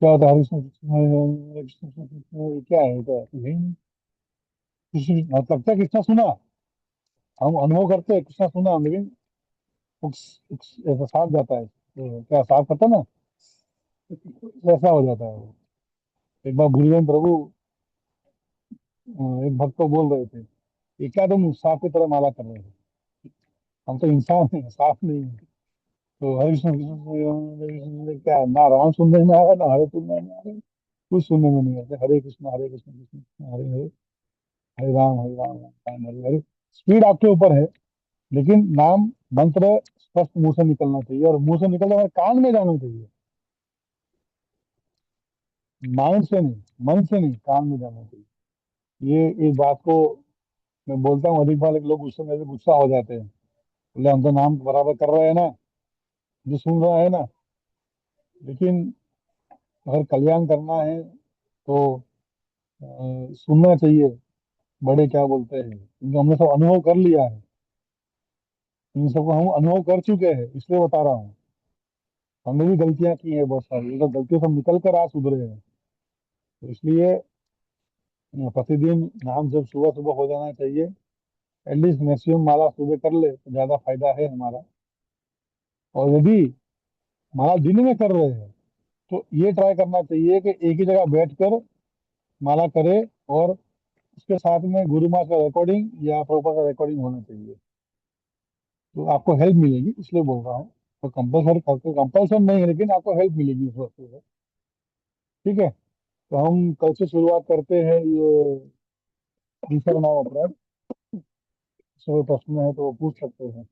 क्या होता है? हरे कृष्ण कृष्ण हरे कृष्ण कृष्ण कृष्ण, ये क्या है? तो है ही नहीं। कृष्ण लगता है कृष्णा सुना, हम अनुभव करते हैं कृष्णा सुना, लेकिन ऐसा साफ जाता है, तो क्या साफ करता है ना, ऐसा हो जाता है वो। एक बार गुरुजन प्रभु एक भक्त को बोल रहे थे, ये क्या तुम सांप की तरह माला कर रहे हो? हम तो इंसान हैं, सांप नहीं है। तो हरे कृष्ण कृष्ण हरे कृष्ण, क्या ना राम सुनने में आ रहा, ना हरे सुनने में आ रहा, कुछ सुनने में नहीं आता। हरे कृष्ण कृष्ण कृष्ण हरे हरे, हरे राम राम हरे हरे। स्पीड आपके ऊपर है, लेकिन नाम मंत्र स्पष्ट मुंह से निकलना चाहिए, और मुंह से निकलने हमारे कान में जाना चाहिए। माइंड से नहीं, मन से नहीं, कान में जाना चाहिए। ये इस बात को मैं बोलता हूँ, अधिक बार लोग गुस्से में भी गुस्सा हो जाते हैं, बोले हम तो नाम बराबर कर रहे हैं ना, जो सुन रहा है ना। लेकिन अगर कल्याण करना है तो सुनना चाहिए, बड़े क्या बोलते हैं, क्योंकि हमने सब अनुभव कर लिया है। इन सबको हम अनुभव कर चुके हैं, इसलिए बता रहा हूँ। हमने भी गलतियां की हैं बहुत सारी, ये तो गलतियों से हम निकल कर आज सुधरे हैं। तो इसलिए प्रतिदिन नाम जब सुबह सुबह हो जाना चाहिए। एटलीस्ट मैक्सिमम माला सुबह कर ले तो ज्यादा फायदा है हमारा। और यदि माला दिन में कर रहे हैं, तो ये ट्राई करना चाहिए कि एक ही जगह बैठकर माला करे, और उसके साथ में गुरु माँ का रिकॉर्डिंग या प्रभुपाद का रिकॉर्डिंग होना चाहिए। तो आपको हेल्प मिलेगी, इसलिए बोल रहा हूँ। तो कंपलसरी करके कंपल्सन नहीं है, लेकिन आपको हेल्प मिलेगी उस वस्तु से। ठीक है, तो हम कल से शुरुआत करते हैं ये दूसरा नाम अपराध। कोई प्रश्न है तो वो पूछ सकते हैं।